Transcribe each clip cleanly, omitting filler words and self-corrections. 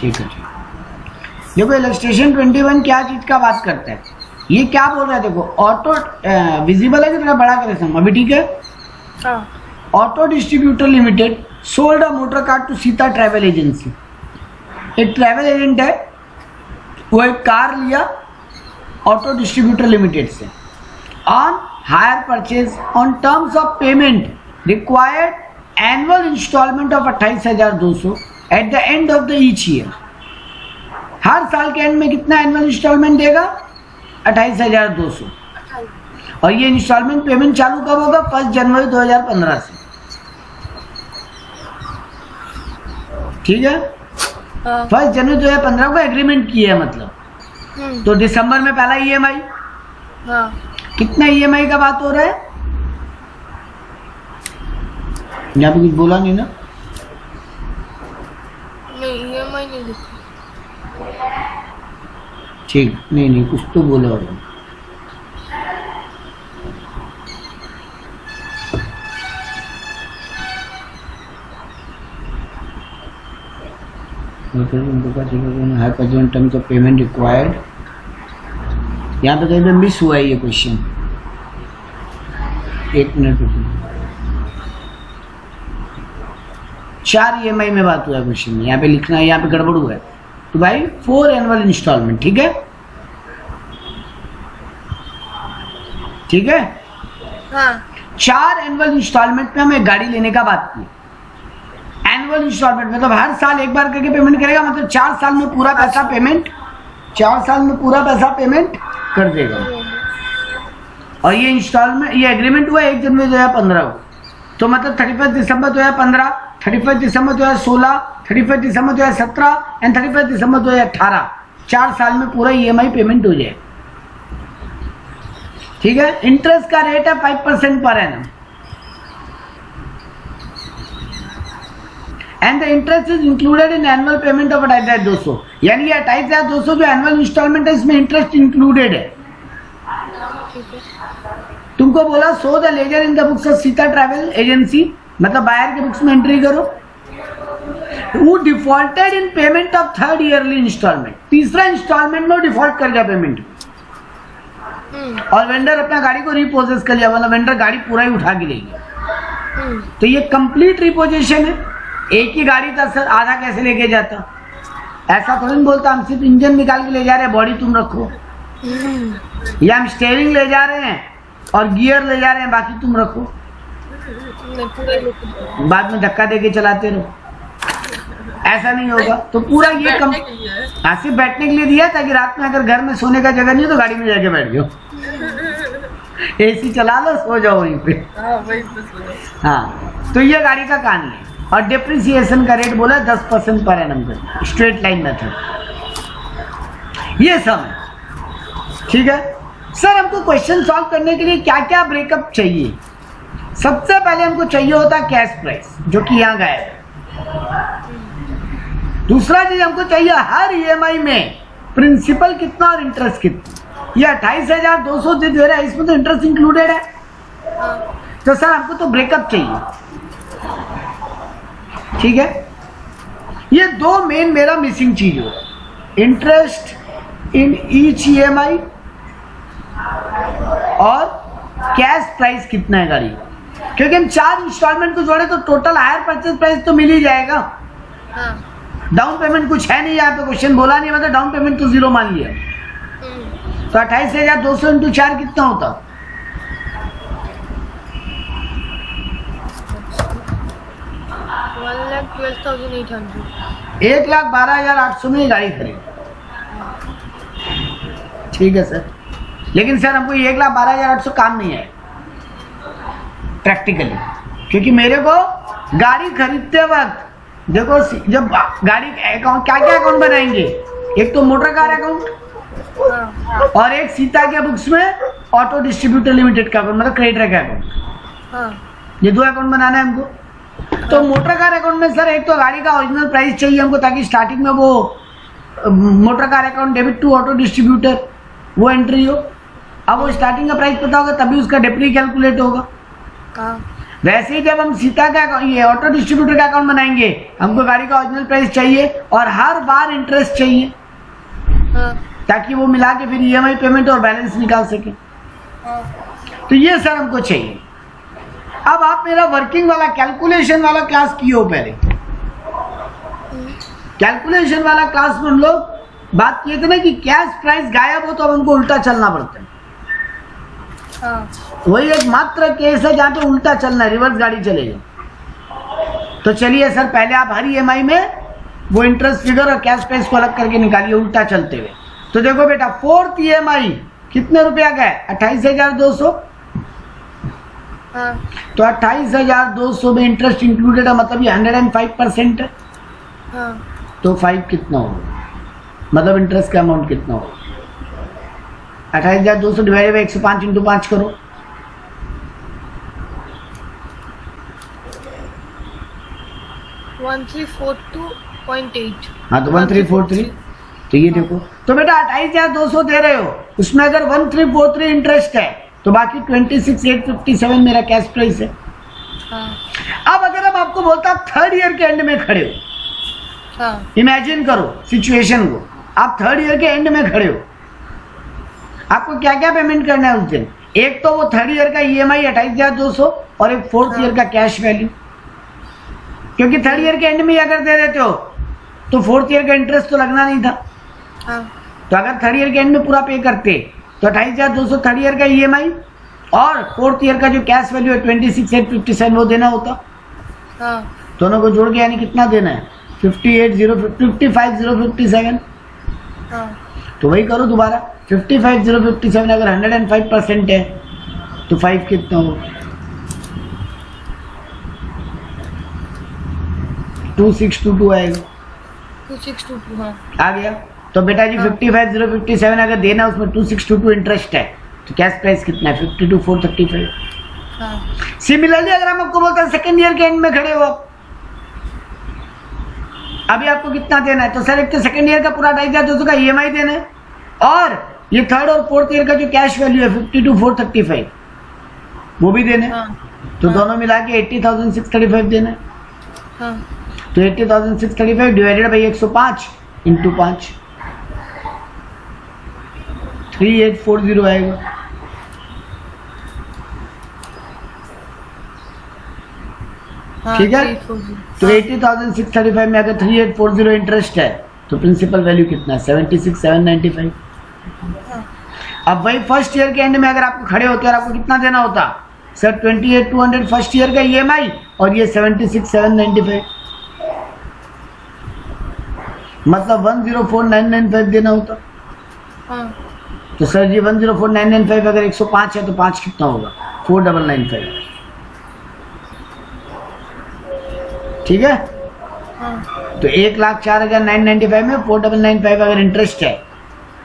ठीक है। देखो इलस्ट्रेशन 21 क्या चीज का बात करता है, ये क्या बोल रहा है, देखो ऑटो विजिबल है कि थोड़ा बड़ा करे सम, अभी ठीक है। Auto distributor limited sold a motor car to Sita travel agency. एक ट्रैवल एजेंट है, वो एक कार लिया ऑटो डिस्ट्रीब्यूटर लिमिटेड से on hire purchase on terms of payment required annual instalment of 28,200 at the end of the each year. हर साल के and में कितना एनुअल इंस्टॉलमेंट देगा? 28,200। और ये इंस्टॉलमेंट पेमेंट चालू कब होगा? 1 जनवरी 2015 से। ठीक है, 1 जनवरी 2015 को एग्रीमेंट किया है, मतलब तो दिसंबर में पहला ईएमआई। कितना ईएमआई का बात हो रहा है? यहाँ पे कुछ बोला नहीं ना? नहीं, ईएमआई नहीं लिखी। ठीक, नहीं कुछ तो बोला होगा। टर्म्स ऑफ पेमेंट रिक्वायर्ड, यहाँ पे कहीं पे मिस हुआ है ये क्वेश्चन। एक मिनट रुकिए, 4 ईएमआई में बात हुआ है क्वेश्चन में, यहाँ पे लिखना है, यहाँ पे गड़बड़ हुआ है। तो भाई 4 एनुअल इंस्टॉलमेंट, ठीक है, ठीक है। हाँ। 4 एनुअल इंस्टॉलमेंट में हम एक गाड़ी लेने का बात की। एनुअल इंस्टॉलमेंट मतलब हर साल एक बार करके पेमेंट करेगा, मतलब 4 साल में पूरा पैसा पेमेंट, 4 साल में पूरा पैसा पेमेंट कर देगा। और ये इंस्टॉलमेंट, ये एग्रीमेंट हुआ 1 जनवरी 2015 को, तो मतलब 31 दिसंबर 2015, 31 दिसंबर 2016, 31 दिसंबर 2017 एंड 31 दिसंबर 2018, 4 साल में पूरा ईएमआई पेमेंट हो जाए। ठीक है। इंटरेस्ट का रेट है 5% per annum and the interest is included in annual payment of 28,200, यानी ये 28,200 जो एनुअल इंस्टॉलमेंट है इसमें इंटरेस्ट इंक्लूडेड है। तुमको बोला so the ledger in the books of Sita travel agency, मतलब बायर के बुक्स में एंट्री करो। वो defaulted in payment of 3rd yearly instalment, तीसरा इंस्टॉलमेंट में डिफॉल्ट कर गया पेमेंट, और वेंडर अपना गाड़ी को रिपोजेस कर लिया, मतलब वेंडर गाड़ी पूरा ही उठा के ले गया। तो ये कंप्लीट रिपोजेशन है। एक ही गाड़ी था सर, आधा कैसे लेके जाता? ऐसा थोड़ी नहीं बोलता हम सिर्फ इंजन निकाल के ले जा रहे हैं, बॉडी तुम रखो, या हम स्टीयरिंग ले जा रहे हैं और गियर ले जा रहे हैं, बाकी तुम रखो, बाद में धक्का देके चलाते रहो, ऐसा नहीं होगा। तो पूरा ये सिर्फ बैठने के लिए दिया ताकि रात में अगर घर में सोने का जगह नहीं हो तो गाड़ी में जाके बैठ जाओ, एसी चला लो, सो जाओ वहीं पे। हाँ, तो ये गाड़ी का कहानी है। और डिप्रिसिएशन का रेट बोला 10% पर एनम का, स्ट्रेट लाइन मेथड, ये सब है। ठीक है सर, हमको क्वेश्चन सॉल्व करने के लिए क्या क्या ब्रेकअप चाहिए? सबसे पहले हमको चाहिए होता है कैश प्राइस, जो कि यहाँ गया है। दूसरा चीज हमको चाहिए हर ईएमआई में प्रिंसिपल कितना और इंटरेस्ट कितना। ये 28,200 दे रहा है, इसमें तो इंटरेस्ट इंक्लूडेड है। तो सर हमको तो ब्रेकअप चाहिए। ठीक है, ये 2 मेन मेरा मिसिंग चीज हो, इंटरेस्ट इन ईच ईएमआई और कैश प्राइस कितना है गाड़ी, क्योंकि हम 4 इंस्टॉलमेंट को जोड़े तो टोटल हायर परचेज प्राइस तो मिल ही जाएगा। डाउन पेमेंट कुछ है नहीं, यहाँ पे क्वेश्चन बोला नहीं, मतलब डाउन पेमेंट तो 0 मान लिया। तो 28,200 इंटू 4 कितना होता? 1,12,800 में गाड़ी खरीद। ठीक है सर, लेकिन सर हमको 1,12,800 काम नहीं है प्रैक्टिकली, क्योंकि मेरे को गाड़ी खरीदते वक्त देखो, जब गाड़ी अकाउंट क्या क्या अकाउंट बनाएंगे, एक तो मोटर कार अकाउंट और एक सीता के बुक्स में ऑटो डिस्ट्रीब्यूटर लिमिटेड का अकाउंट, मतलब क्रेडिटर का अकाउंट। ये 2 अकाउंट बनाना है हमको। तो मोटर कार अकाउंट में सर एक तो गाड़ी का ओरिजिनल प्राइस चाहिए हमको, ताकि स्टार्टिंग में वो motor car account debit to auto distributor वो एंट्री हो। अब वो स्टार्टिंग का प्राइस पता होगा तभी उसका डेप्री कैलकुलेट होगा। वैसे ही जब हम सीता का ये ऑटो डिस्ट्रीब्यूटर का अकाउंट बनाएंगे, हमको गाड़ी का ओरिजिनल प्राइस चाहिए और हर बार इंटरेस्ट चाहिए, हाँ, ताकि वो मिला के फिर ईएमआई पेमेंट और बैलेंस निकाल सके। हाँ, तो ये सर हमको चाहिए। अब आप मेरा वर्किंग वाला कैलकुलेशन वाला क्लास किए हो पहले। कैलकुलेशन वाला क्लास में हम लोग बात किए थे ना कि कैश प्राइस गायब हो तो अब हमको उल्टा चलना पड़ता है। हाँ, वही एक मात्र केस है जहाँ पे उल्टा चलना है, रिवर्स गाड़ी चलेगी। तो चलिए सर, पहले आप हर ईएमआई में वो इंटरेस्ट फिगर और कैश प्राइस को अलग करके निकालिए उल्टा चलते हुए। तो देखो बेटा, फोर्थ ईएमआई कितने रुपया का है? 28,200। हाँ, तो 28,200 में इंटरेस्ट इंक्लूडेड है, मतलब ये 105% है। हाँ, तो 5 कितना होगा, मतलब इंटरेस्ट का अमाउंट कितना होगा? 28,200 डिवाइडेड बाई 105 इंटू 5 करो। हाँ, तो 1343। तो ये देखो, तो बेटा 28,200 दे रहे हो, उसमें अगर 1343 इंटरेस्ट है तो बाकी 26,857 मेरा कैश प्राइस है। हाँ, अब अगर हम आपको बोलता थर्ड ईयर के एंड में खड़े हो, हाँ, इमेजिन करो सिचुएशन को, आप थर्ड ईयर के एंड में खड़े हो, आपको क्या क्या पेमेंट करना है उस दिन? एक तो वो थर्ड ईयर का ईएमआई 28,200 और एक फोर्थ ईयर का कैश वैल्यू, क्योंकि थर्ड ईयर के एंड में अगर दे देते हो तो फोर्थ ईयर का इंटरेस्ट तो लगना नहीं था। हाँ, तो अगर थर्ड ईयर के एंड में पूरा पे करते तो 28,200 थर्ड ईयर का ईएमआई और फोर्थ ईयर का जो कैश वैल्यू है 26,857 वो देना होता। हाँ, दोनों को जोड़ के यानी कितना देना है? 55,057। हाँ, तो वही करो दोबारा, 55,057 अगर 105% है तो 5 कितना हो? 2622 आएगा। 2622। हाँ, आ गया। तो बेटा जी 55,057 अगर देना, उसमें 2622 इंटरेस्ट है, तो कैश प्राइस कितना है? 52,435। हाँ, सिमिलरली अगर हम आपको बोलते हैं सेकेंड ईयर के एंड में खड़े हो आप, अभी आपको कितना देना है? तो सर एक तो सेकेंड ईयर का पूरा 28,200 का ईएमआई देना है और ये थर्ड और फोर्थ ईयर का जो कैश वैल्यू है 52,435 वो भी देना है। हाँ, तो दोनों मिला के 80,635 देना है। हाँ, तो 80,635 डिवाइडेड बाई 105 इंटू 5, 3840 आएगा। हाँ, ठीक है। 340। तो 80,635 में अगर 3840 इंटरेस्ट है तो प्रिंसिपल वैल्यू कितना है? 76,795। हाँ, अब वही फर्स्ट ईयर के एंड में अगर आपको खड़े होते और आपको कितना देना होता? सर 28,200 फर्स्ट ईयर का ईएमआई और ये 76,795, मतलब 104,995 देना होता। हाँ, तो सर जी 104,995 अगर 105 है तो 5 कितना होगा? 4,995। ठीक है। हाँ, तो 1,04,995 में 4,995 अगर इंटरेस्ट है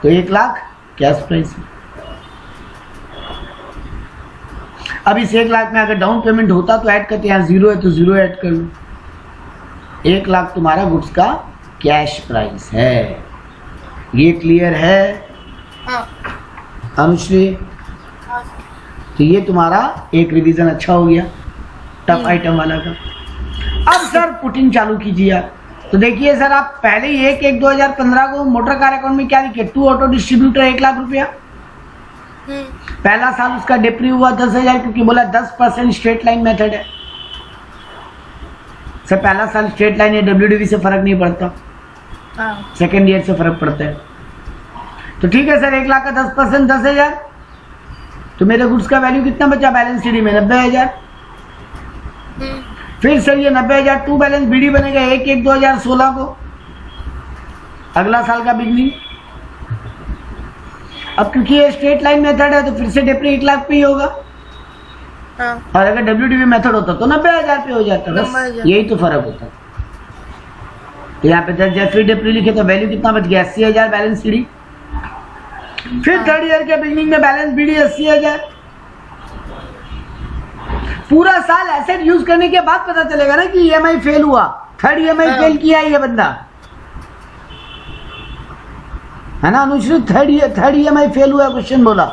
तो 1 लाख कैश प्राइस है। अब इस 1 लाख में अगर डाउन पेमेंट होता तो ऐड करते, यहाँ 0 है तो 0 ऐड कर लो। 1 लाख तुम्हारा गुड्स का कैश प्राइस है। ये क्लियर है हाँ, अनुश्री? हाँ, तो ये तुम्हारा एक रिवीजन अच्छा हो गया टफ आइटम वाला का। अब सर पुटिंग चालू कीजिए आप। तो देखिए सर, आप पहले ही 1/1/2015 को मोटर कार अकाउंट में क्या लिखे? 2 ऑटो डिस्ट्रीब्यूटर 1 लाख रुपया। पहला साल उसका डिप्री हुआ 10,000, क्योंकि बोला 10% स्ट्रेट लाइन मेथड है। सर पहला साल स्ट्रेट लाइन या डब्ल्यूडीवी से फर्क नहीं पड़ता, हाँ, सेकेंड ईयर से फर्क पड़ता है। तो ठीक है सर, 1 लाख का 10% 10,000, तो मेरे गुड्स का वैल्यू कितना बचा बैलेंस शीट में? 90,000। फिर सर ये 90,000 टू बैलेंस बीडी बनेगा 1/1/2016 को, अगला साल का बिगनिंग। अब क्योंकि ये स्ट्रेट लाइन मेथड है तो फिर से डिप्री 1 लाख पे ही होगा, हाँ, और अगर डब्ल्यूडीवी मेथड होता तो 90,000 पे हो जाता। बस 90,000। यही तो फर्क होता। तो यहाँ पे 10,000 फिर डिप्री लिखे तो वैल्यू कितना बच गया? 80,000 बैलेंस बीडी। फिर थर्ड ईयर के बिगनिंग में बैलेंस बीडी 80,000। पूरा साल एसेट यूज करने के बाद पता चलेगा ना कि ईएमआई फेल हुआ, थर्ड ईएमआई फेल किया ये बंदा, है ना अनुश्री? थर्ड ईएमआई फेल हुआ क्वेश्चन बोला।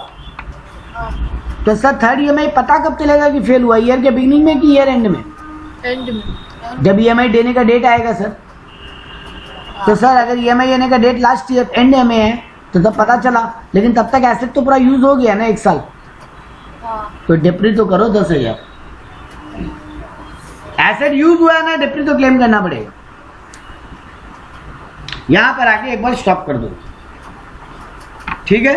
तो सर थर्ड EMI पता कब चलेगा कि फेल हुआ, ईयर के बिगिनिंग में कि ईयर एंड में? एंड में। जब EMI देने का डेट आएगा सर। तो सर अगर EMI देने का डेट लास्ट ईयर एंड में है तो तब पता चला, लेकिन तब तक एसेट तो पूरा यूज हो गया ना 1 साल। हाँ। तो डिप्री तो करो 10,000। एसेट यूज हुआ है ना, डिप्री तो क्लेम करना पड़ेगा। यहां पर आके एक बार स्टॉप कर दो, ठीक है?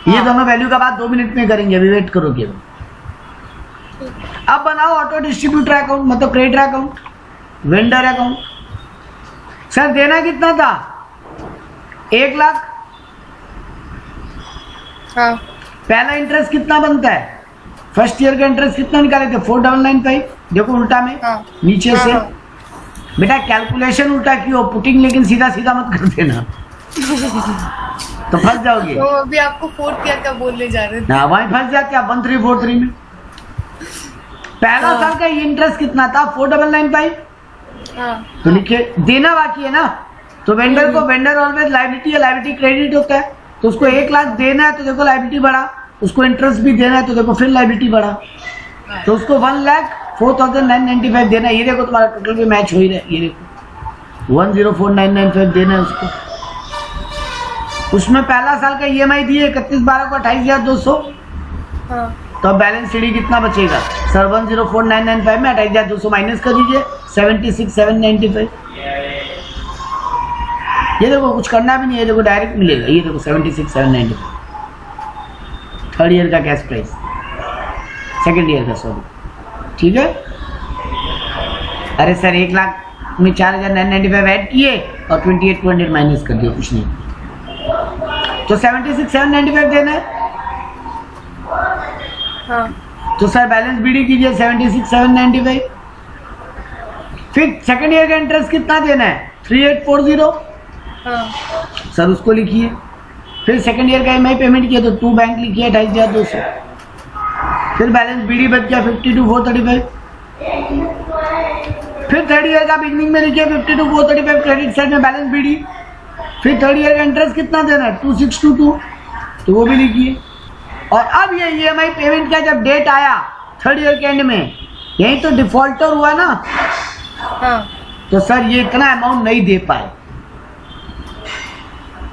ये दोनों वैल्यू का बात 2 मिनट में करेंगे, अभी वेट करो केवल। अब बनाओ ऑटो डिस्ट्रीब्यूटर अकाउंट, मतलब creditor account, vendor account. Sir देना कितना था? 1 लाख। हाँ। पहला इंटरेस्ट कितना बनता है? फर्स्ट ईयर का इंटरेस्ट कितना निकाले थे? 4995। देखो उल्टा में, हाँ। नीचे से। हाँ। बेटा कैलकुलेशन उल्टा क्यों? पुटिंग लेकिन सीधा सीधा मत कर देना तो फंस जाओगे। तो अभी आपको 4th ईयर का बोलने जा रहे थे। ना वहीं फंस जाते आप 1343 में। पहला हाँ। साल का इंटरेस्ट कितना था? 4995। हाँ। तो लिखिए देना बाकी है ना, तो वेंडर को, वेंडर ऑलवेज लायबिलिटी है, लायबिलिटी क्रेडिट होता है, तो उसको 1 लाख देना है तो देखो लायबिलिटी बढ़ा, उसको इंटरेस्ट भी देना है तो देखो फिर लायबिलिटी बढ़ा, तो उसको 1,04,995 देना है। ये देखो तुम्हारा टोटल भी मैच हो ही रहा है, ये देखो 1,04,995 देना है उसको। उसमें पहला साल का EMI दिए 31/12 को 28,200। हाँ। तो अब बैलेंस शीट कितना बचेगा? सर 1,04,995 में 28,200 माइनस कर दीजिए, 76,795। ये देखो कुछ करना भी नहीं है, देखो डायरेक्ट मिलेगा, ये देखो 76,795 थर्ड ईयर का कैश प्राइस, सेकंड ईयर का सॉरी, ठीक है? अरे सर 1 लाख में 4,995 ऐड किए और 28,200 माइनस कर दिया, कुछ नहीं, तो 76,795 देना है। हाँ। तो सर बैलेंस BD कीजिए 76,795। फिर सेकंड ईयर का इंटरेस्ट कितना देना है? 3,840। हाँ। सर उसको लिखिए। फिर सेकंड ईयर का EMI पेमेंट किया तो 2 बैंक लिखिए 28,200। फिर बैलेंस BD बच गया 52,435। फिर थर्ड ईयर का बिगनिंग में लिखिए 52,435 क्रेडिट साइड में बैलेंस BD। फिर थर्ड ईयर का इंटरेस्ट कितना देना है? 2,622, तो वो भी लिखिए। और अब ये EMI पेमेंट का जब डेट आया थर्ड ईयर के एंड में, यही तो डिफॉल्टर हुआ ना, हाँ। तो सर ये इतना अमाउंट नहीं दे पाए,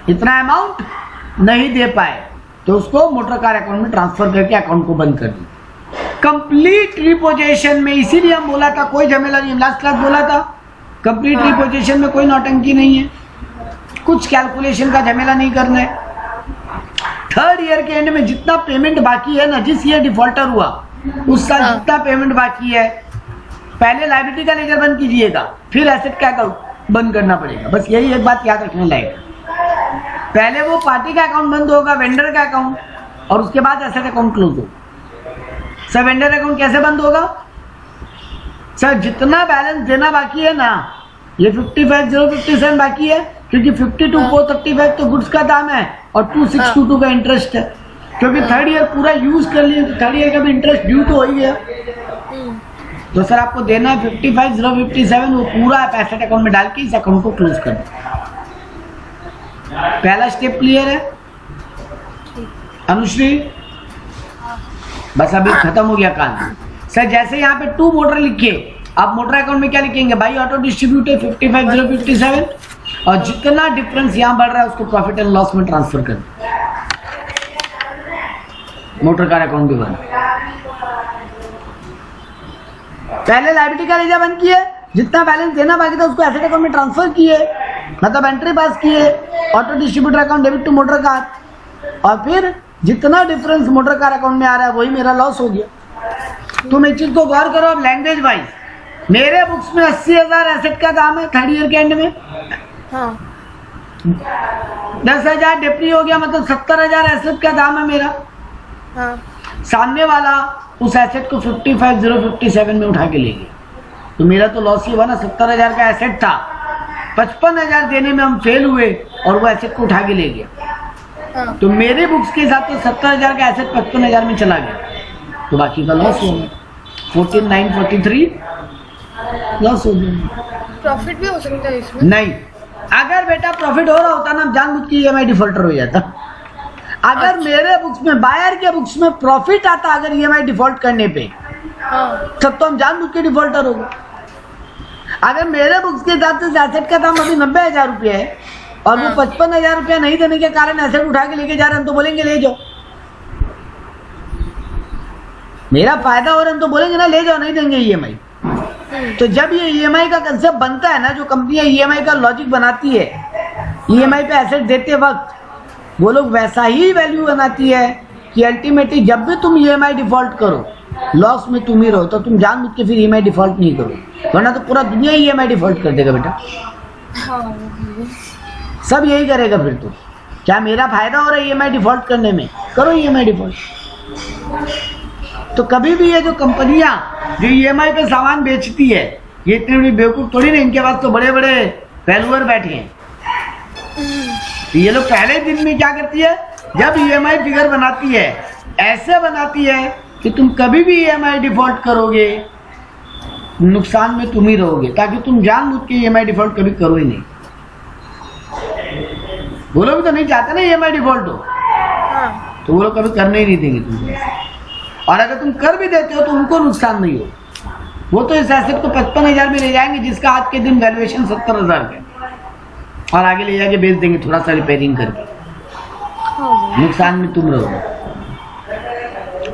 इतना अमाउंट नहीं दे पाए, तो उसको मोटर कार अकाउंट में ट्रांसफर करके अकाउंट को बंद कर दी, कंप्लीट रिपोजिशन में। इसीलिए हम बोला था कोई झमेला नहीं, लास्ट क्लास बोला था कंप्लीट रिपोजिशन में कोई नौटंकी नहीं है, कुछ कैलकुलेशन का झमेला नहीं करना है। थर्ड ईयर के एंड में जितना पेमेंट बाकी है ना, जिस ईयर डिफॉल्टर हुआ उस साल जितना पेमेंट बाकी है, पहले लायबिलिटी का लेजर बंद कीजिएगा, फिर एसेट का अकाउंट बंद करना पड़ेगा। बस यही एक बात याद रखने लायक, पहले वो पार्टी का अकाउंट बंद होगा, वेंडर का अकाउंट, और उसके बाद एसेट अकाउंट क्लोज होगा। सर वेंडर अकाउंट कैसे बंद होगा? सर जितना बैलेंस देना बाकी है ना, ये 55,057 बाकी है, क्योंकि 52,435 तो गुड्स का दाम है और 2,622 का इंटरेस्ट है, क्योंकि थर्ड ईयर पूरा यूज कर लिए, तो थर्ड ईयर का भी इंटरेस्ट ड्यू तो हो ही गया। तो सर आपको देना है 55,057, वो पूरा आप एसेट अकाउंट में डाल के इस अकाउंट को क्लोज कर दो। पहला स्टेप क्लियर है अनुश्री? बस अभी खत्म हो गया काम। सर जैसे यहाँ पे 2 मोटर लिखिए, आप मोटर अकाउंट में क्या लिखेंगे? बाई ऑटो डिस्ट्रीब्यूटर 55,057, और जितना डिफरेंस यहाँ बढ़ रहा है उसको प्रॉफिट एंड लॉस में ट्रांसफर कर दो, मोटर कार अकाउंट के बाद। पहले लायबिलिटी का लेजर बंद किए, जितना बैलेंस देना बाकी था उसको एसेट अकाउंट में ट्रांसफर किए, मतलब एंट्री पास किए, auto distributor account debit to motor car, और फिर जितना डिफरेंस मोटर कार अकाउंट में आ रहा है वही मेरा लॉस हो गया। तुम एक चीज को गौर करो अब लैंग्वेज वाइज, मेरे बुक्स में 80,000 एसेट का दाम है थर्ड ईयर के एंड में, हाँ। 10,000 डिप्री हो गया, मतलब 70,000 एसेट का दाम है मेरा। हाँ। सामने वाला उस एसेट को 55,057 में उठा के ले गया, तो मेरा तो लॉस ही हुआ ना। 70,000 का एसेट था, 55,000 देने में हम फेल हुए और वो एसेट को उठा के ले गया। हाँ। तो मेरे बुक्स के हिसाब से 70,000 का एसेट 55,000 में चला गया, तो बाकी का लॉस हो गया, 14,943 लॉस हो गया। प्रॉफिट भी हो सकता है इसमें? नहीं, अगर बेटा प्रॉफिट हो रहा होता ना, जानबूझ के EMI डिफॉल्टर हो जाता। अगर मेरे बुक्स में, बायर के बुक्स में प्रॉफिट आता अगर ईएमआई डिफॉल्ट करने पे, तब तो हम जानबूझ के डिफॉल्टर हो गए। अगर मेरे बुक्स के हिसाब से एसेट का दाम अभी 90,000 रुपया है और वो 55,000 रुपया नहीं देने के कारण एसेट उठा के लेके जा रहे हैं, हम तो बोलेंगे ले जाओ। मेरा फायदा हो रहा है, हम तो बोलेंगे ना ले जाओ, नहीं देंगे ईएमआई। तो जब ये ईएमआई का कंसेप्ट बनता है ना, जो कंपनियां ईएमआई का लॉजिक बनाती है, ईएमआई पे एसेट देते वक्त वो लोग वैसा ही वैल्यू बनाती है कि अल्टीमेटली जब भी तुम ईएमआई डिफॉल्ट करो, लॉस में तुम ही रहो, तो तुम जानबूझ के फिर ईएमआई डिफॉल्ट नहीं करो, वरना तो पूरा दुनिया ही ईएमआई डिफॉल्ट कर देगा बेटा। सब यही करेगा फिर। तो क्या मेरा फायदा हो रहा है ईएमआई डिफॉल्ट करने में? करो ईएमआई डिफॉल्ट। तो कभी भी ये जो कंपनियां जो ईएमआई पे सामान बेचती है, ये इतनी बड़ी बेवकूफ थोड़ी ना, इनके पास तो बड़े बड़े वैल्यूअर बैठे हैं। तो ये लोग पहले दिन में क्या करती है, जब ईएमआई फिगर बनाती है, ऐसे बनाती है कि तुम कभी भी ईएमआई डिफॉल्ट करोगे नुकसान में तुम ही रहोगे, ताकि तुम जानबूझ के ईएमआई डिफॉल्ट कभी करो ही नहीं। वो लोग भी तो नहीं चाहते ना ईएमआई डिफॉल्ट हो, तो वो लोग कभी करने ही नहीं देंगे तुमको। और अगर तुम कर भी देते हो तो उनको नुकसान नहीं हो, वो तो इस एसेट को 55,000 में ले जाएंगे जिसका आज के दिन वैल्यूएशन 70,000 का, और आगे ले जाके बेच देंगे थोड़ा सा रिपेयरिंग करके। नुकसान में तुम रहोगे।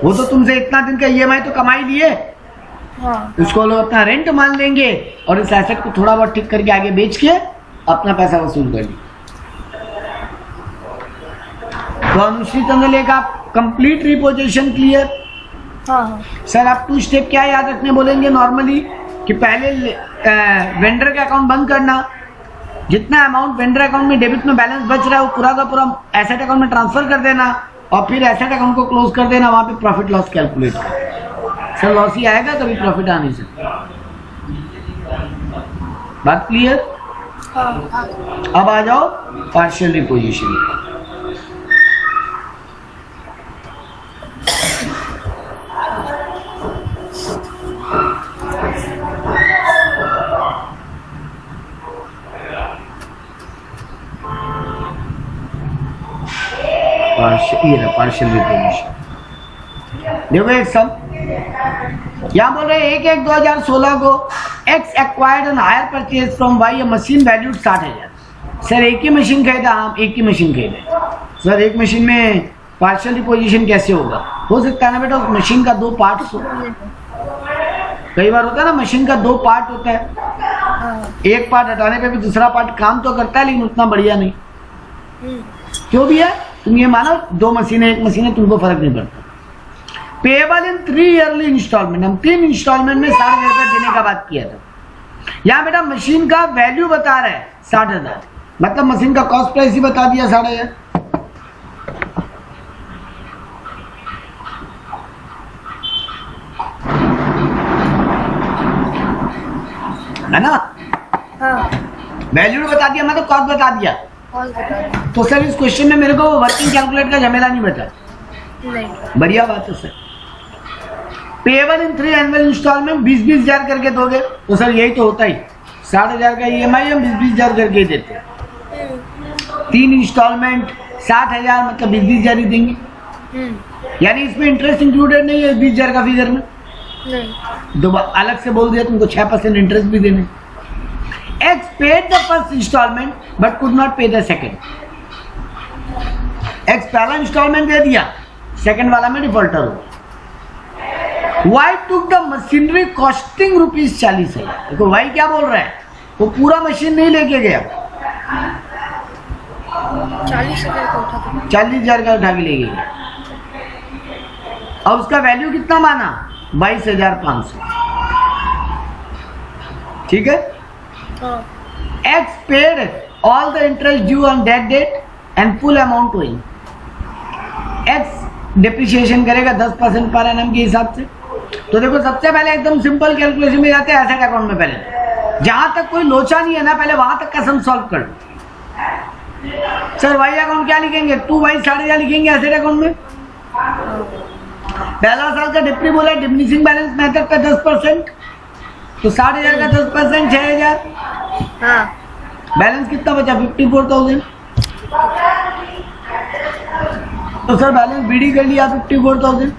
वो तो तुमसे इतना दिन का ईएमआई तो कमाई लिए, उसको लोग अपना रेंट मान लेंगे और इस एसेट को थोड़ा बहुत ठीक करके आगे बेच के अपना पैसा वसूल कर लेंगे। तो Anushree Chandralekha, complete repossession clear? Sir आप 2 स्टेप क्या याद रखने बोलेंगे नॉर्मली, कि पहले वेंडर का अकाउंट बंद करना, जितना अमाउंट वेंडर अकाउंट में डेबिट में बैलेंस बच रहा है वो पूरा का पूरा एसेट अकाउंट में ट्रांसफर कर देना, और फिर एसेट अकाउंट को क्लोज कर देना, वहां पे प्रॉफिट लॉस कैलकुलेट कर। सर लॉस ही आएगा, कभी प्रॉफिट आ नहीं सकता। बात क्लियर? अब आ जाओ पार्शियल रिपोजिशन। पार्शियल रिपोजिशन देखो एक सब यहाँ बोल रहे हैं 1/1/2016 को X acquired and hire purchase from Y machine valued 60,000। Sir एक ही मशीन खरीदा, हम एक ही मशीन खरीदे। सर एक मशीन में पार्शियल रिपोजिशन कैसे होगा? हो सकता है ना बेटा उस मशीन का 2 पार्ट्स हो। कई बार होता है ना मशीन का 2 पार्ट होता है, एक पार्ट हटाने पे भी दूसरा पार्ट काम तो करता है लेकिन उतना बढ़िया नहीं। क्यों भी है? तुम ये मानो 2 मशीनें, एक मशीन है, तुमको फर्क नहीं पड़ता। पेएबल इन 3 ईयरली इंस्टॉलमेंट, हम 3 इंस्टॉलमेंट में 60,000 रुपया देने का बात किया था। यहाँ बेटा मशीन का वैल्यू बता रहा है 60,000, मतलब मशीन का कॉस्ट प्राइस ही बता दिया 60,000। है ना? वैल्यू बता दिया, मतलब कॉस्ट बता दिया। तो सर इस क्वेश्चन में मेरे को वर्किंग कैलकुलेट का झमेला नहीं बचा। नहीं, बढ़िया बात है सर। पेएबल इन 3 एनुअल इंस्टॉलमेंट 20,000 करके दोगे, तो सर यही तो होता ही, 60,000 का ईएमआई हम 20,000 करके देते हैं। 3 इंस्टॉलमेंट 60,000 मतलब 20,000 ही देंगे। यानी इसमें इंटरेस्ट इंक्लूडेड नहीं है 20,000 का फिगर में। नहीं, दो अलग से बोल दिया तुमको 6% इंटरेस्ट भी देने। X paid the first installment but could not pay the second. X पहला इंस्टॉलमेंट दे दिया, सेकंड वाला में डिफॉल्टर हो। Y took the machinery costing ₹40,000। देखो Y क्या बोल रहा है, वो पूरा मशीन नहीं लेके गया, 40,000 का उठा था। 40,000 का उठा के ले गया, और उसका वैल्यू कितना माना? 22,500। ठीक है? X paid all the interest due on that date and full amount owing। X depreciation करेगा 10% पर एनम के हिसाब से। तो देखो सबसे पहले एकदम सिंपल कैलकुलेशन में जाते हैं एसेट अकाउंट में। पहले जहां तक कोई लोचा नहीं है ना, पहले वहां तक का सम सॉल्व कर लो। सर वाई अकाउंट क्या लिखेंगे? 2Y 60,000 लिखेंगे एसेट अकाउंट में। पहला साल का डिप्री बोला, डिमिनिशिंग बैलेंस मेथड पे 10%, तो 60,000 का 10% 6,000। बैलेंस कितना बचा? 54,000। तो सर बैलेंस बीडी कर लिया 54,000।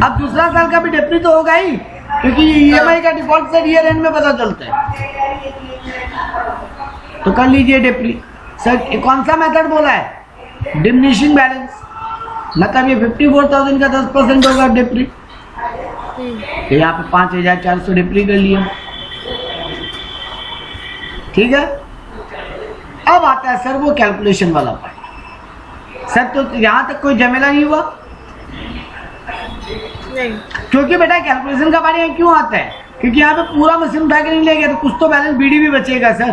अब दूसरा साल का भी डेप्री तो होगा ही, क्योंकि ईएमआई का डिफॉल्ट सर ईयर एंड में पता चलता है। तो कर लीजिए डेप्री। सर कौन सा मेथड बोला है? डिमिनिशिंग बैलेंस, मतलब ये 54,000 का 10% होगा डेप्री। तो यहाँ पे 5,400 डेप्री कर लिया। ठीक है, अब आता है सर वो कैलकुलेशन वाला पार्ट। सर तो यहां तक कोई झमेला नहीं हुआ? नहीं। क्योंकि बेटा कैलकुलेशन का पार्ट यहाँ क्यों आता है? क्योंकि यहाँ पे पूरा मशीन उठा के नहीं ले गया, तो कुछ तो बैलेंस बीडी भी बचेगा सर।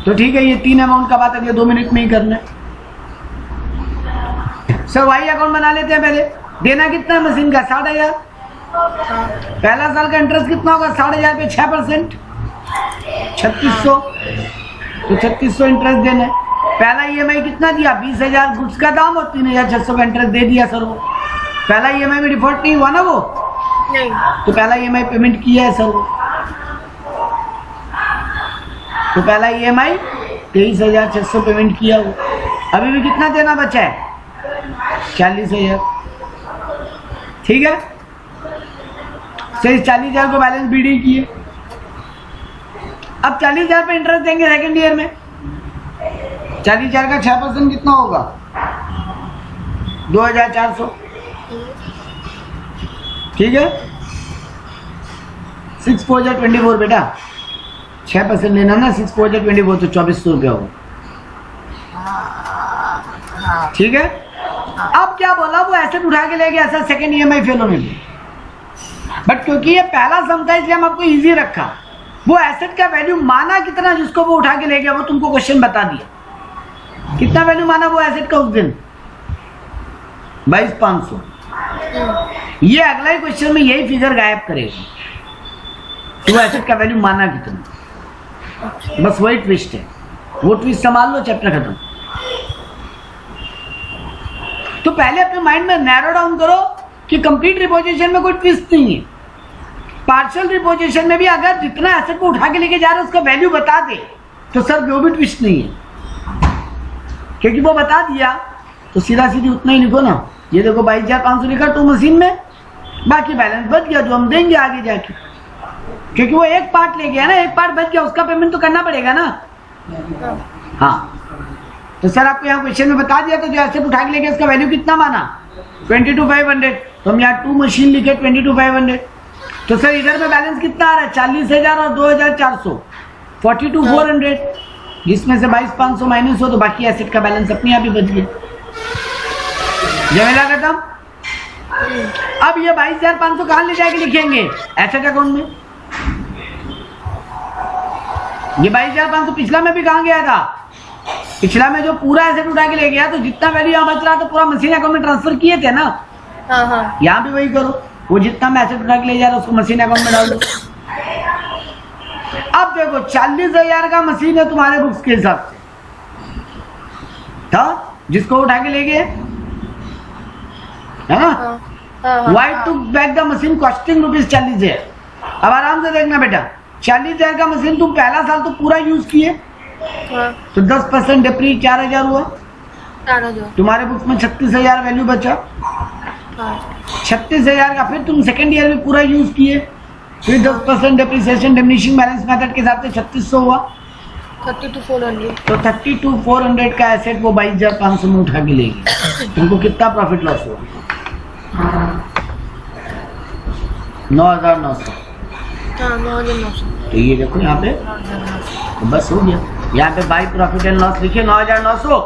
तो ठीक है, ये 3 अमाउंट का बात अगले 2 मिनट में ही करना है। सर वाई अकाउंट बना लेते हैं पहले। देना कितना है मशीन का? 60,000। पहला साल का इंटरेस्ट कितना होगा? 60,000 पे 6%, 3600। तो 3600 इंटरेस्ट देना है। पहला ईएमआई कितना दिया? 20,000 गुड्स का दाम और 3,600 का इंटरेस्ट दे दिया सर। वो पहला ईएमआई में डिफॉल्ट नहीं हुआ ना वो? नहीं। तो पहला ईएमआई पेमेंट किया है सर वो। तो पहला ईएमआई 23,600 पेमेंट किया वो। अभी भी कितना देना बचा है? 40,000। ठीक है, सर इस 40,000 को बैलेंस बीडी किए। अब 40,000 पे इंटरेस्ट देंगे सेकेंड ईयर में। 40,000 का 6% कितना होगा? 2,400। ठीक है, 6 4 24 बेटा, 6% लेना ना। 6 4 24 तो 2,400 रुपया होगा। ठीक है, अब क्या बोला? वो एसेट उठा के ले गया सर सेकेंड ईएमआई फेल होने में। बट क्योंकि ये पहला सम था इसलिए हम आपको इजी रखा। वो एसेट का वैल्यू माना कितना जिसको वो उठा के ले गया, वो तुमको क्वेश्चन बता दिया। कितना वैल्यू माना वो एसेट का उस दिन? 22,500। ये अगला ही क्वेश्चन में यही फिगर गायब करेगा कि वो एसेट का वैल्यू माना कितना। बस वही ट्विस्ट है, वो ट्विस्ट संभाल लो, चैप्टर खत्म। तो पहले अपने माइंड में नैरो डाउन करो कि कंप्लीट रिपोजिशन में कोई ट्विस्ट नहीं है। पार्शियल रिपोजिशन में भी अगर जितना एसेट को उठा के लेके जा रहे हैं उसका वैल्यू बता दे तो सर वो भी ट्विस्ट नहीं है, क्योंकि वो बता दिया तो सीधा सीधी उतना ही लिखो ना। ये देखो 22,500 लिखा तो मशीन में, बाकी बैलेंस बच गया जो हम देंगे आगे जाके, क्योंकि वो एक पार्ट ले गया ना, एक पार्ट बच गया, उसका पेमेंट तो करना पड़ेगा ना। हाँ, तो सर आपको यहाँ क्वेश्चन में बता दिया, तो जो एसेट उठा के लेके उसका वैल्यू कितना माना? 22,500। तो हम यहाँ 2 मशीन लिखे 22,500। तो सर इधर में बैलेंस कितना आ रहा है? 40,000 और 2,400, 42,400, जिसमें से 22,500 माइनस हो तो बाकी एसेट का बैलेंस अपने आप ही बच गया। जमेला खत्म। अब ये 22,500 कहाँ ले जाके लिखेंगे? एसेट अकाउंट में। ये 22,500 पिछला में भी कहाँ गया था? पिछला में जो पूरा एसेट उठा के ले गया, तो जितना वैल्यू यहाँ बच रहा था पूरा मशीन अकाउंट में ट्रांसफर किए थे ना। हाँ। यहाँ भी वही करो, वो जितना मैं एसेट उठा के ले जा रहा उसको मशीन अकाउंट में डाल दो। अब देखो 40,000 का मशीन है तुम्हारे बुक्स के हिसाब से था, जिसको उठा के ले गए, है ना। White to back the machine costing ₹40,000। अब आराम से देखना बेटा, 40,000 का मशीन तुम पहला साल तो पूरा यूज किए, तो 10% डेप्री 4,000 हुआ। तुम्हारे बुक्स में 36,000 वैल्यू बचा। 36,000 का फिर तुम सेकेंड ईयर में पूरा यूज किए, फिर 10% डेप्रिसिएशन डिमिनिशिंग बैलेंस मेथड के हिसाब से 3600 हुआ। 32,400। तो 32,400 का एसेट वो 22,500 में उठा के लेगी। तुमको कितना प्रॉफिट लॉस हुआ? 9,900। हाँ, 9,900। तो ये देखो यहाँ पे, तो बस हो गया। यहाँ पे बाई प्रॉफिट एंड लॉस लिखे 9,900,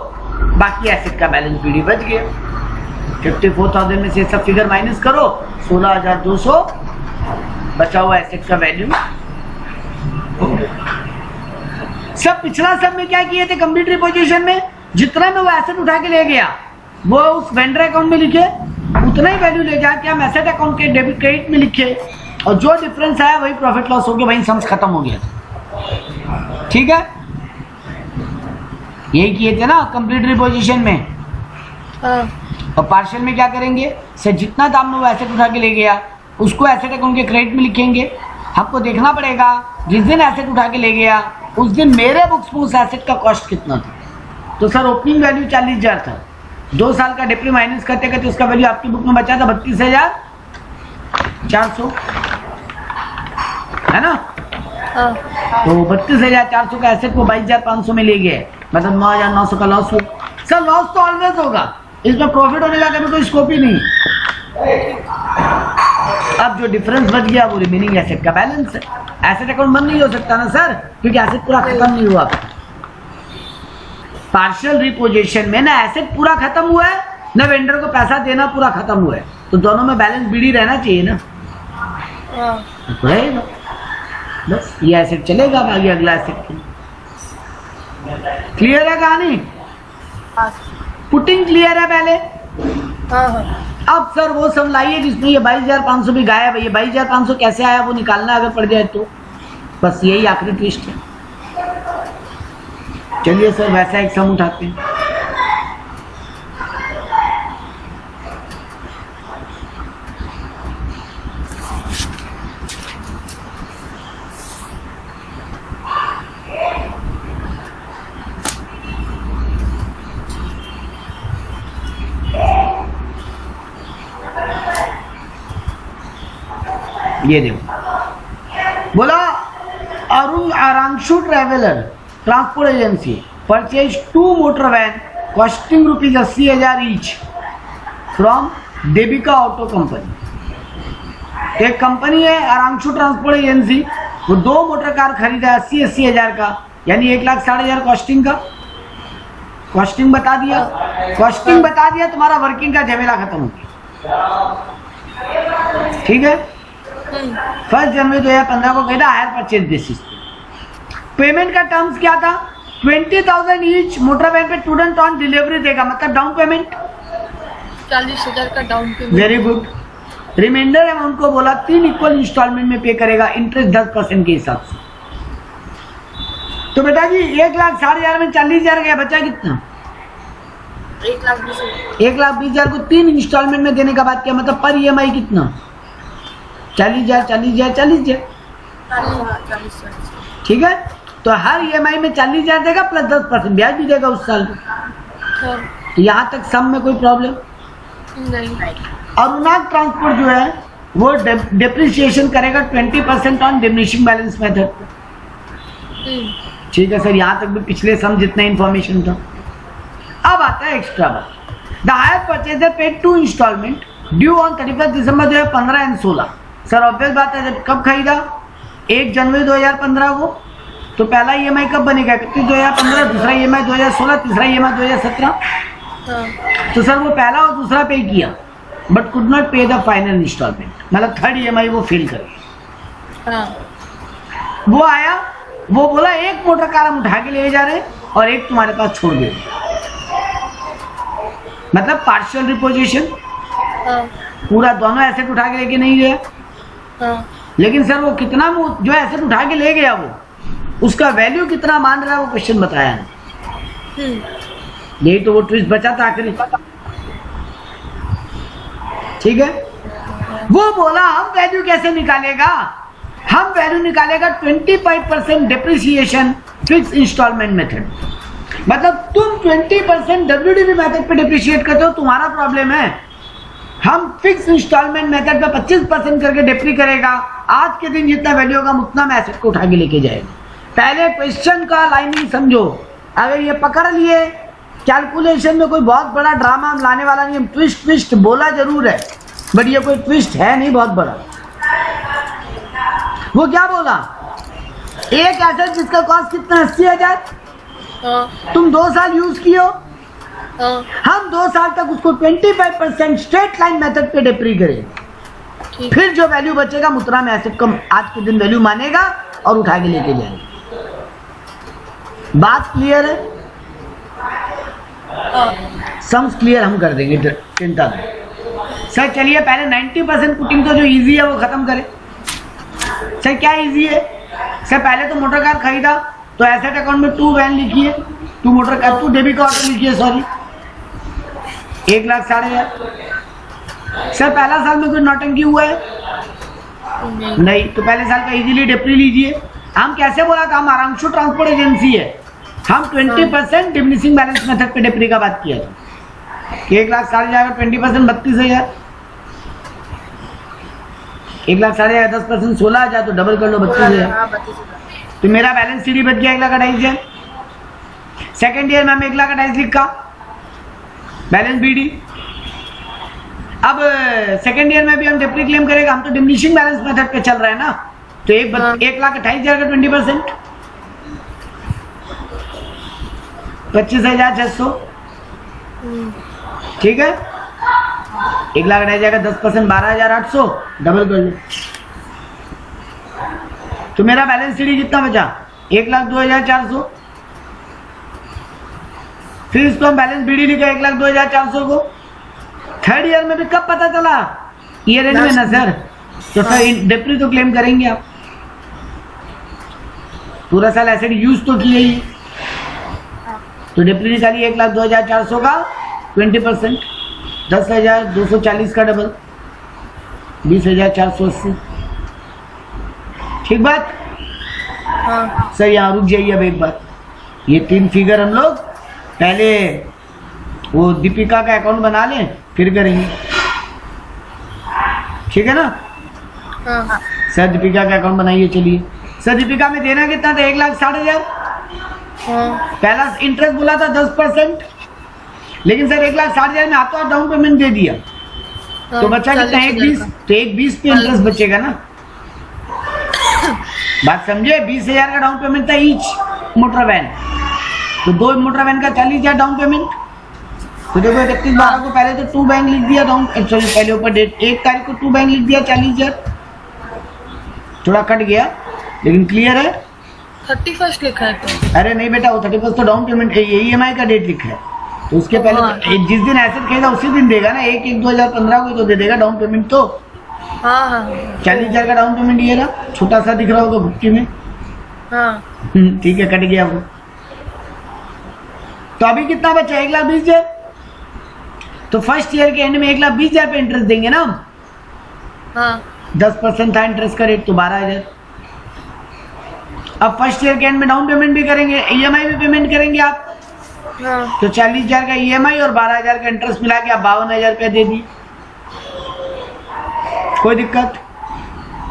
बाकी एसेट का बैलेंस पीडी बच गया। 54,000 में से सब फिगर माइनस करो, 16,200 बचा हुआ एसेट का वैल्यू। सब पिछला सब में क्या किए थे? कंप्लीट रिपोजिशन में जितना में वो एसेट उठा के ले गया वो उस वेंडर अकाउंट में लिखे, उतना ही वैल्यू ले जाके हम एसेट अकाउंट के डेबिट क्रेडिट में लिखे, और जो डिफरेंस आया वही प्रॉफिट लॉस हो गया, वही सम्स खत्म हो गया। ठीक है, यही किए थे ना कंप्लीट रिपोजिशन में। और पार्शियल में क्या करेंगे? सर जितना दाम में वो एसेट उठा के ले गया उसको एसेट अकाउंट के क्रेडिट में लिखेंगे। हमको देखना पड़ेगा जिस दिन एसेट उठा के ले गया उस दिन मेरे बुक्स में उस एसेट का कॉस्ट कितना था। तो सर ओपनिंग वैल्यू 40,000 था, 2 साल का डिप्री माइनस करते करते उसका वैल्यू आपकी बुक में बचा था 32,400, है ना। हाँ तो 32,400 का एसेट को 22,500 में ले गए, मतलब 9,900 का लॉस हो। सर लॉस तो ऑलवेज होगा, इसमें प्रॉफिट होने का कभी कोई स्कोप ही नहीं। अब जो डिफरेंस बच गया वो रिमेनिंग एसेट का बैलेंस है। एसेट अकाउंट बंद नहीं हो सकता ना सर, क्योंकि एसेट पूरा खत्म नहीं हुआ। पार्शियल रिपोजिशन में ना एसेट पूरा खत्म हुआ है, ना वेंडर को पैसा देना पूरा खत्म हुआ है, तो दोनों में बैलेंस बीड़ी रहना चाहिए ना। तो रहेगा, बस ये एसेट चलेगा, आगे अगला एसेट। क्लियर है कहानी? पुटिंग क्लियर है पहले? अब सर वो सब लाइए जिसमें ये 22,500 भी गायब है। ये 22,500 कैसे आया वो निकालना अगर पड़ जाए तो, बस यही आखिरी ट्विस्ट है। चलिए सर वैसा एक सम उठाते हैं। ये देखो, बोला Arun Aranshu traveller transport agency purchase 2 motor van costing ₹80,000 each from Debika auto company. एक कंपनी है आरांशु ट्रांसपोर्ट एजेंसी, वो 2 मोटर कार खरीदा 80,000 का, यानी 1,60,000 कॉस्टिंग का। कॉस्टिंग बता दिया, कॉस्टिंग बता दिया, तुम्हारा वर्किंग का झमेला खत्म हो गया। ठीक है। 1 जनवरी 2015 को कहता हायर परचेज बेसिस पे। पेमेंट का टर्म्स क्या था? 20,000 ईच मोटर वैन पे स्टूडेंट ऑन डिलीवरी देगा, मतलब डाउन पेमेंट 40,000 का down payment. Very good. Reminder amount को बोला 3 इक्वल इंस्टॉलमेंट में पे करेगा, इंटरेस्ट 10% के हिसाब से। तो बेटा जी 1,60,000 में 40,000 गया, बचा कितना? 1,20,000 को 3 इंस्टॉलमेंट में देने का बात किया, मतलब पर EMI कितना? 40,000 40,000 40,000। ठीक है, तो हर EMI में 40,000 देगा प्लस 10% ब्याज भी देगा उस साल को। तो यहाँ तक सम में कोई प्रॉब्लम नहीं। अरुणाग ट्रांसपोर्ट जो है वो डेप्रिसिएशन करेगा 20% ऑन डिमिनिशिंग बैलेंस मेथड। ठीक है सर, यहाँ तक भी पिछले सम जितना इंफॉर्मेशन था। अब आता है एक्स्ट्रा बात। The hire purchaser paid 2 instalment due on 31 December 2015 and 16। Sir obvious बात है, जब कब खरीदा? 1 जनवरी 2015 को, तो पहला EMI कब बनेगा? 31 2015, दूसरा EMI 2016, तीसरा EMI 2017। तो सर वो पहला और दूसरा पे किया, बट कुड नॉट पे द फाइनल इंस्टॉलमेंट, मतलब 3rd EMI वो फेल कर गया। वो आया, वो बोला 1 मोटर कार हम उठा के ले जा रहे हैं और 1 तुम्हारे पास छोड़ दे, मतलब पार्शियल रिपोजिशन। पूरा दोनों एसेट उठा के लेके नहीं गया। लेकिन सर वो कितना, वो जो एसेट उठा के ले गया वो उसका वैल्यू कितना मान रहा है वो क्वेश्चन बताया नहीं। यही तो वो ट्विस्ट बचा था आखिरी। ठीक है, वो बोला हम वैल्यू कैसे निकालेगा? हम वैल्यू निकालेगा 25% डिप्रिसिएशन फिक्स इंस्टॉलमेंट मेथड। मतलब तुम 20% WDV मेथड पे डिप्रिशिएट करते हो, तुम्हारा प्रॉब्लम है। हम फिक्स इंस्टॉलमेंट मेथड पे 25% करके डिप्री करेगा। आज के दिन जितना वैल्यू होगा उतना में एसेट को उठा के लेके जाएगा। पहले क्वेश्चन का लाइनिंग समझो। अगर ये पकड़ लिए, कैलकुलेशन में कोई बहुत बड़ा ड्रामा हम लाने वाला नहीं। हम ट्विस्ट बोला जरूर है, बट ये कोई ट्विस्ट है नहीं बहुत बड़ा। वो क्या बोला? एक एसेट जिसका कॉस्ट कितना? 80,000। तुम 2 साल यूज किए हो, हम 2 साल तक उसको 25% स्ट्रेट लाइन मेथड पे डिप्री करेंगे। फिर जो वैल्यू बचेगा मुद्रा में एसेट को आज के दिन वैल्यू मानेगा और उठा के लेके जाएंगे। बात क्लियर है? सम्स क्लियर हम कर देंगे, चिंता नहीं। सर चलिए पहले 90% पुटिंग तो जो इजी है वो खत्म करें। सर क्या इजी है? सर पहले तो मोटर कार खरीदा तो एसेट अकाउंट में 2 वैन लिखिए, 2 मोटर कार, 2 डेबिट ऑटो लिखिए, सॉरी 1,60,000। सर पहला साल में कोई नौटंकी हुआ है? नहीं। तो पहले साल का इजीली डिप्री लीजिए। हम कैसे बोला था? हम आरांशु ट्रांसपोर्ट एजेंसी है, हम 20% डिमिनिशिंग बैलेंस मेथड पे डेप्री का बात किया था कि 1 लाख साढ़े जाएगा 20% 32,000, 1 लाख साढ़े जाएगा 10% 16,000, तो डबल कर लो 32,000। तो मेरा बैलेंस सीडी बच गया 1,28,000। सेकेंड ईयर में हम 1,28,000 लिखा बैलेंस बीडी। अब सेकेंड ईयर में भी हम डेप्री क्लेम करेगा, हम तो डिमिनिशिंग बैलेंस मेथड पे चल रहे हैं ना, तो 1,28,000 का 20% 25,600, ठीक है। 1,28,000 का 10% 12,800, डबल कर लो। तो मेरा बैलेंस सीडी कितना बचा 1,02,400। फिर इसको हम बैलेंस बीडी लिखा 1,02,400 को। थर्ड ईयर में भी कब पता चला, ईयर एंड में ना सर, तो सर डेप्री तो क्लेम करेंगे आप, पूरा साल एसेट यूज तो किए ही, तो डेप्री निकाली 1,02,400 का 20%, 10,240 का डबल 20,480, ठीक बात। हाँ सर यहाँ रुक जाइए अब एक बात, ये 3 फिगर हम लोग पहले वो दीपिका का अकाउंट बना लें फिर करेंगे, ठीक है ना। हाँ सर दीपिका का अकाउंट बनाइए, चलिए। सर दीपिका में देना कितना था 1,60,000, हाँ पहला इंटरेस्ट बोला था 10%, लेकिन सर 1,60,000 में हाथों हाथ डाउन पेमेंट दे दिया, तो बचा कितना 1,20, तो 1,20 पे इंटरेस्ट बचेगा ना। बात समझे, 20,000 का डाउन पेमेंट था ईच मोटर वैन, तो 2 मोटर वैन का 40,000 डाउन पेमेंट। तो देखो 31/12 को पहले तो 2 बैंक लिख दिया डाउन, सॉरी पहले ऊपर डेट 1 तारीख को 2 बैंक लिख दिया 40,000, थोड़ा कट गया लेकिन क्लियर है। 31 लिखा है तो। अरे नहीं बेटा, वो 31 तो डाउन पेमेंट है, EMI का डेट लिखा है, तो उसके पहले तो जिस दिन एसेट खरीदा उसी दिन देगा ना, 1/1/2015 को तो दे देगा डाउन पेमेंट। तो हाँ हाँ 40,000 का डाउन पेमेंट ये रहा, छोटा सा दिख रहा होगा भुट्टी में, हाँ ठीक है, कट गया वो। तो अभी कितना बचा 1,20,000, तो फर्स्ट ईयर के एंड में 1,20,000 पे इंटरेस्ट देंगे ना हम, हाँ 10% था इंटरेस्ट का रेट, तो 12,000। अब फर्स्ट ईयर के एंड में डाउन पेमेंट भी करेंगे, EMI भी पेमेंट करेंगे आप, हाँ तो 40,000 का EMI और 12,000 का इंटरेस्ट मिला के आप 52,000 रुपया दे दिए, कोई दिक्कत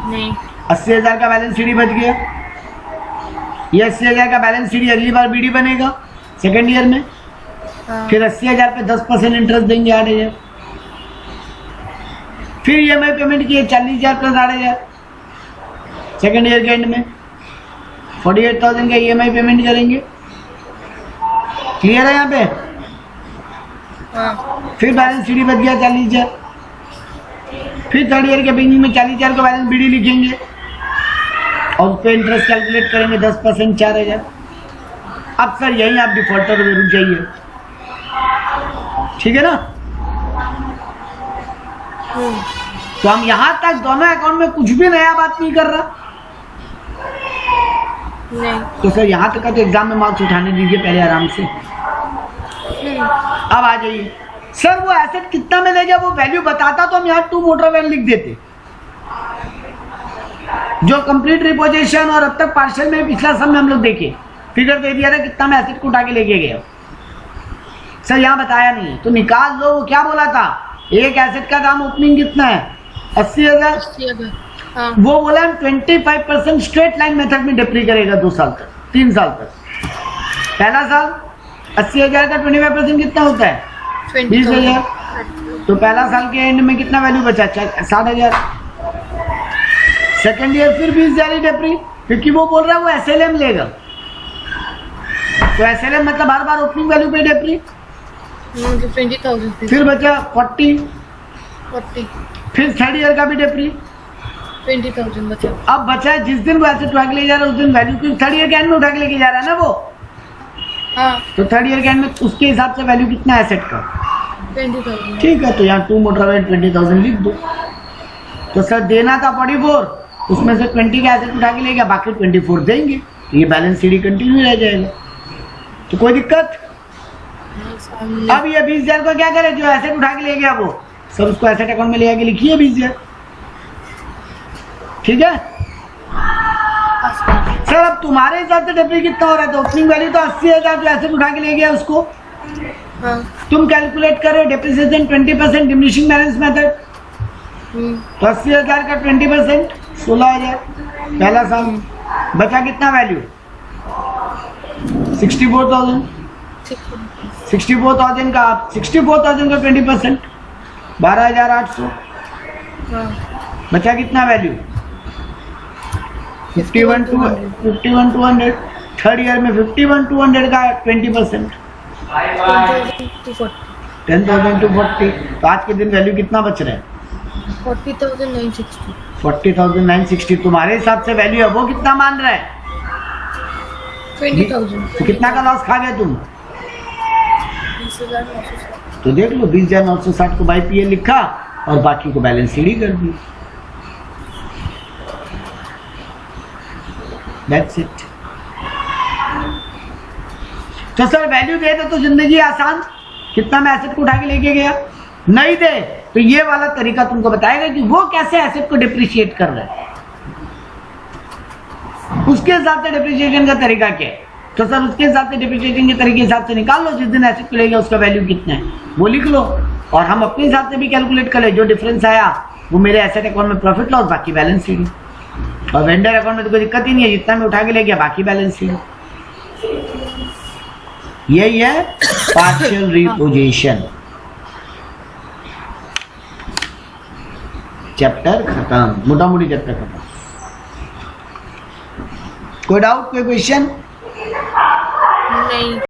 नहीं। 80,000 का बैलेंस सीडी बच गया। ये 80,000 का बैलेंस सीडी अगली बार बीडी बनेगा सेकेंड ईयर में, हाँ फिर 80,000 पे 10% इंटरेस्ट देंगे 8,000, फिर EMI पेमेंट किए 40,000 प्लस 8,000, सेकेंड ईयर के एंड में 48,000 का EMI पेमेंट करेंगे, क्लियर है यहाँ पे। हाँ फिर बैलेंस सीडी बच गया 40,000, फिर थर्ड ईयर के बिगिनिंग में 40,000 का बैलेंस बीडी लिखेंगे और उस पर इंटरेस्ट कैलकुलेट करेंगे 10% 4,000। अब सर यही आप डिफॉल्टर में रुक जाइए, ठीक है ना। तो हम यहां तक दोनों अकाउंट में कुछ भी नया बात नहीं कर रहा, नहीं। तो सर यहां तक का तो एग्जाम में मार्क्स उठाने दीजिए पहले आराम से। अब आ जाइए सर, वो एसेट कितना में ले गया वो वैल्यू बताता तो हम यहाँ 2 मोटर वैन लिख देते, जो कंप्लीट रिपोजिशन और अब तक पार्शियल में पिछला सम में हम लोग देखे फिगर दे दिया था कितना में एसेट को उठा के लेके गया। सर यहाँ बताया नहीं, तो निकाल लो। वो क्या बोला था, एक एसेट का दाम ओपनिंग कितना है 80,000, हाँ वो बोला हम 25% स्ट्रेट लाइन मेथड में डेप्री करेगा 2 साल तक 3 साल तक। पहला साल 80,000 का 25% कितना होता है 20,000, तो पहला साल के एंड में कितना वैल्यू बचा 60,000। सेकेंड ईयर फिर 20,000 ही डेप्री, क्योंकि वो बोल रहा है वो SLM लेगा, तो SLM मतलब हर बार ओपनिंग वैल्यू पे डेप्री। 20,000 फिर बचा 40, फिर थर्ड ईयर का भी डेप्री 20,000 बचा। अब बचा है जिस दिन वो एसेट उठा के ले जा रहा है उस दिन वैल्यू, क्योंकि थर्ड ईयर के एंड में उठा के लेके जा रहा है ना वो, हाँ तो थर्ड ईयर के एंड में उसके हिसाब से वैल्यू कितना है एसेट का 20,000। ठीक है, तो यहाँ 2 मोटर वैन 20,000 लिख दो। तो सर देना था 44, उसमें से 20 का एसेट उठा के ले गया, बाकी 24 देंगे, ये बैलेंस सीडी कंटिन्यू रह जाएगा, तो कोई दिक्कत। अब ये 20,000 को क्या करे, जो एसेट उठा के ले गया वो सब उसको एसेट अकाउंट में ले आके लिखिए 20,000, ठीक है। सर अब तुम्हारे हिसाब से डेप्री कितना हो रहा है? तो ओपनिंग वैल्यू तो 80,000 जो एसेट उठा के ले गया उसको हाँ तुम कैलकुलेट करो डेप्रिसिएशन 20% डिमिनिशिंग बैलेंस मेथड, तो 80,000 का 20% 16,000 पहला साल। बचा कितना वैल्यू? 64,000। 64,000 का 64,000 का 20% 12,800। हाँ बचा कितना वैल्यू? 51,200। थर्ड ईयर में 51,200 का 20% 10,240। तो आज के दिन वैल्यू कितना बच रहा है? 40,960। 40,960। तुम्हारे हिसाब से वैल्यू है वो कितना मान रहा है? 20,000। तो कितना का लॉस खा गए तुम? 20,960। तो देख लो 20,960 को बाई पीए लिखा और बाकी को बैलेंस शीट ही कर दी। That's it। तो सर वैल्यू दे दे तो जिंदगी आसान, कितना मैं एसेट को उठा के लेके गया, नहीं दे तो ये वाला तरीका तुमको बताएगा कि वो कैसे एसेट को डिप्रिशिएट कर रहा है, उसके हिसाब से डिप्रिशिएशन का तरीका क्या है। तो सर उसके हिसाब से डिप्रिशिएशन के तरीके हिसाब से निकाल लो जिस दिन एसेट को ले गया उसका वैल्यू कितना है वो लिख लो, और हम अपने हिसाब से भी कैलकुलेट कर ले जो डिफरेंस आया वो मेरे एसेट अकाउंट में प्रॉफिट लॉस बाकी बैलेंस शीट, और वेंडर अकाउंट में तो कोई दिक्कत ही नहीं है, जितना मैं उठा के ले गया बाकी बैलेंस शीट। यही है पार्शियल रिपोजिशन। चैप्टर खत्म, मोटा मोटी चैप्टर खत्म। कोई डाउट, कोई क्वेश्चन? नहीं।